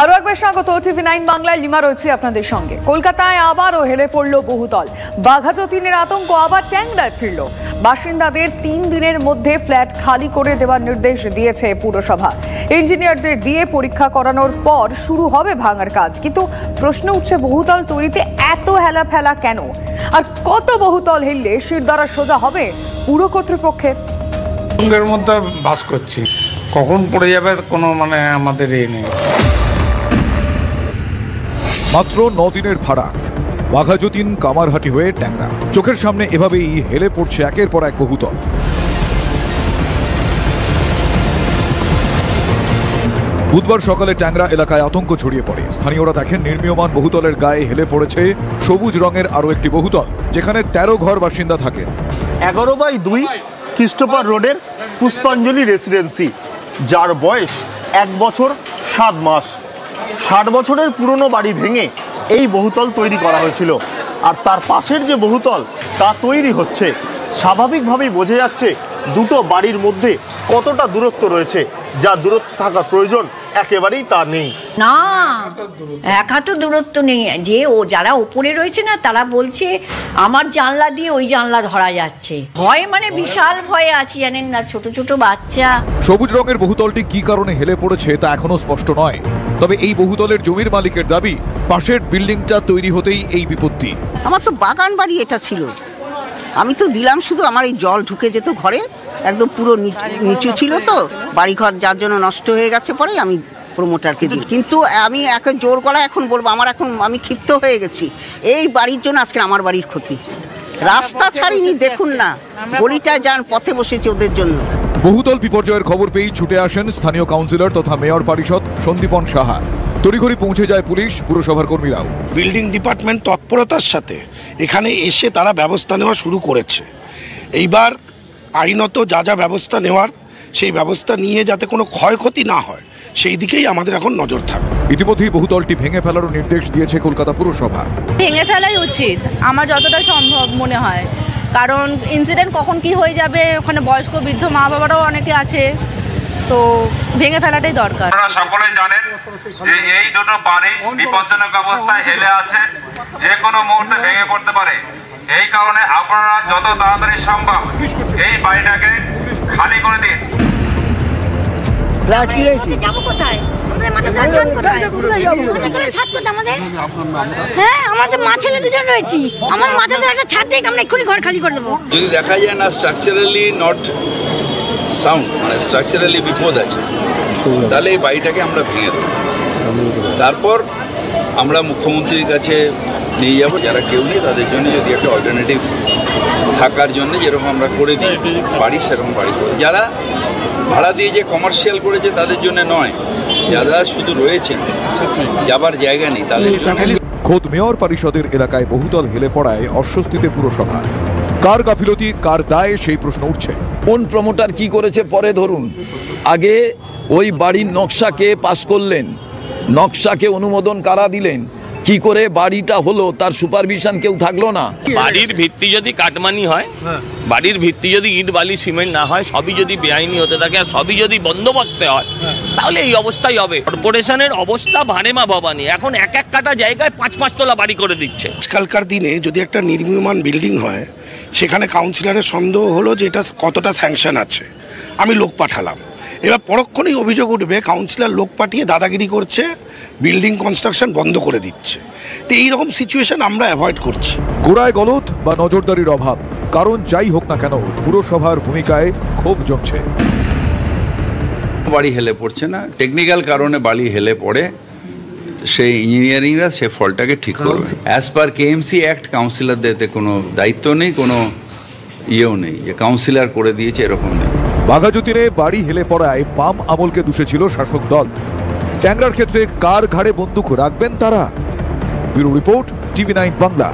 আরো একবার স্বাগত TV9 বাংলায় লিমা রয়েছে আপনাদের সঙ্গে। কলকাতায় আবারও হেলে পড়ল বহুতল, বাঘাযতীনের আতঙ্ক আবার ট্যাংরায় ফিরল। বাসিন্দাদের 3 দিনের মধ্যে ফ্ল্যাট খালি করে দেওয়ার নির্দেশ দিয়েছে পুরসভা। ইঞ্জিনিয়ারদের দিয়ে পরীক্ষা করানোর পর শুরু হবে ভাঙার কাজ। কিন্তু প্রশ্ন উঠছে, বহুতল তৈরিতে এত হেলাফেলা কেন? আর কত বহুতল হিললে শিরদাঁড়া সোজা হবে পুর কর্তৃপক্ষের? সঙ্গের মধ্যে বাস করছি, কখন পড়ে যাবে কোনো আমাদের এই নেই। মাত্র 9 দিনের ফারাক, বাঘাযতীন কামারহাটি হয়ে ট্যাংরা। চোখের সামনে এভাবেই হেলে পড়ছে একের পর এক বহুতল। বুধবার সকালে ট্যাংরা এলাকায় আতঙ্ক ছড়িয়ে পড়ে। স্থানীয়রা দেখেন নির্মীয়মান বহুতলের গায়ে হেলে পড়েছে সবুজ রঙের আরো একটি বহুতল, যেখানে 13 ঘর বাসিন্দা থাকেন। 11/2 ক্রিস্টোফার রোডের পুষ্পাঞ্জলি রেসিডেন্সি, যার বয়স 1 বছর 7 মাস। 60 বছরের পুরনো বাড়ি ভেঙে এই বহুতল তৈরি করা হয়েছিল, আর তার পাশের যে বহুতল তা তৈরি হচ্ছে। স্বাভাবিকভাবেই বোঝা যাচ্ছে দুটো বাড়ির মধ্যে কতটা দূরত্ব রয়েছে। যা দূরত্ব থাকার প্রয়োজন একেবারেই তা নেই। না, একা তো দূরত্ব নেই। যে যারা উপরে রয়েছে না, তারা বলছে আমার জানলা দিয়ে ওই জানলা ধরা যাচ্ছে। ভয় বিশাল ভয়ে আছি, জানেন না, ছোট ছোট বাচ্চা। সবুজ রঙের বহুতলটি কি কারণে হেলে পড়েছে তা এখনো স্পষ্ট নয়। তবে এই বহুতলের জমির মালিকের দাবি, পাশের বিল্ডিংটা তৈরি হতেই এই বিপত্তি। আমার তো বাগান বাড়ি এটা ছিল, আমি তো দিলাম শুধু আমার এই জল ঢুকে যেত ঘরে, একদম পুরো নিচু ছিল তো বাড়িঘর, যার জন্য নষ্ট হয়ে গেছে। পরে আমি প্রমোটারকে দিই, কিন্তু আমি একে জোর গলা এখন বলবো, আমি ক্ষিপ্ত হয়ে গেছি। এই বাড়ির জন্য আজকে আমার বাড়ির ক্ষতি। রাস্তা ছাড়িনি, দেখুন না গলিটায় যান, পথে বসেছে ওদের জন্য। বহুতল বিপর্যয়ের খবর পেয়েই ছুটে আসেন স্থানীয় কাউন্সিলর তথা মেয়র পরিষদ সন্দীপন সাহা। তড়িঘড়ি পৌঁছে যায় পুলিশ, পুরসভার কর্মীরাও। বিল্ডিং ডিপার্টমেন্ট তৎপরতার সাথে এখানে এসে তারা ব্যবস্থা নেওয়া শুরু করেছে। এইবার আইনত যা ব্যবস্থা নেওয়ার, সেই ব্যবস্থা নিয়ে যাতে কোনো ক্ষয়ক্ষতি না হয়, সেই দিকেই আমাদের এখন নজর থাকবে। ইতিমধ্যেই বহুতলটি ভেঙে ফেলারও নির্দেশ দিয়েছে কলকাতা পুরসভা। ভেঙে ফেলাই উচিত আমার যতটা সম্ভব মনে হয়, কারণ ইনসিডেন্ট কখন কি হয়ে যাবে, ওখানে বয়স্ক বৃদ্ধ মা বাবারাও অনেকে আছে, তো ভেঙে ফেলাটাই দরকার। আপনারা সকলে জানেন যে এই দুটো বাড়ি বিপজ্জনক অবস্থায় হেলে আছে, যে কোনো মুহূর্তে ভেঙে পড়তে পারে। এই কারণে আপনারা যত তাড়াতাড়ি সম্ভব এই বাড়িটাকে খালি করে দিন। যাবো কোথায়? আমাদের মা ছেলে দুজন রয়েছি, আমার মাথা একটা ছাদ দিয়ে আমরা এক্ষুনি ঘর খালি করে দেবো। যদি দেখা যায় না স্ট্রাকচারালি নট সাউন্ড, স্ট্রাকচারালি বিপদ আছে, তাহলে এই বাড়িটাকে আমরা ভেঙে দেবো। তারপর আমরা মুখ্যমন্ত্রীর কাছে নিয়ে যাবো, যারা কেউ নেই তাদের জন্য যদি একটা অল্টারনেটিভ থাকার জন্য যেরকম আমরা করে দিই বাড়ি, সেরকম বাড়ি করে। যারা ভাড়া দিয়ে যে কমার্শিয়াল করেছে তাদের জন্য নয়, যারা শুধু রয়েছেন যাবার জায়গা নেই তাদের জন্য। খোদ মেয়র পরিষদের এলাকায় বহুতল হেলে পড়ায় অস্বস্তিতে পুরসভা। কার গাফিলতি, কার দায়, সেই প্রশ্ন উঠছে। কোন প্রমোটার কি করেছে পরে ধরুন, আগে ওই বাড়ির নকশা কে পাস করলেন, নকশাকে অনুমোদন কারা দিলেন, কি করে বাড়িটা হলো তার সুপারভিশন কেউ থাকলো না। বাড়ির ভিত্তি যদি কাটমানি হয়, বাড়ির ভিত্তি যদি ইট বালি সিমেন্ট না হয়, সবই যদি বেআইনি হতে থাকে আর সবই যদি বন্দোবস্তে হয়, তাহলে এই অবস্থাই হবে। কর্পোরেশনের অবস্থা ভানেমা ভবানী, এখন এক কাটা জায়গায় 5-5 তলা বাড়ি করে দিচ্ছে। আজকালকার দিনে যদি একটা নির্মীয়মান বিল্ডিং হয়, সেখানে কাউন্সিলরের সন্দেহ হলো যে এটা কতটা স্যাংশন আছে, আমি লোক পাঠালাম। এবার পরক্ষণেই অভিযোগ উঠবে কাউন্সিলর লোক পাঠিয়ে দাদাগিরি করছে, বিল্ডিং কনস্ট্রাকশন বন্ধ করে দিচ্ছে। তো এইরকম সিচুয়েশন আমরা অ্যাভয়েড করছি। গোড়ায় গলদ বা নজরদারির অভাব, কারণ যাই হোক না কেন পুরসভার ভূমিকায় ক্ষোভ জমছে। বাড়ি হেলে পড়ছে না, টেকনিক্যাল কারণে বাড়ি হেলে পড়ে, সেই ইঞ্জিনিয়ারিংরা সে ফলটাকে ঠিক করবে। অ্যাজ পার কেএমসি অ্যাক্ট কাউন্সিলরদের কোনো দায়িত্ব নেই, কোনো ইয়েও নেই যে কাউন্সিলর করে দিয়েছে, এরকম নেই। বাঘাযতীনে বাড়ি হেলে পড়ায় বাম আমলকে দোষেছিল শাসক দল। ট্যাংরার ক্ষেত্রে কার ঘাড়ে বন্দুক রাখবেন তারা? Bureau report, TV9 Bangla.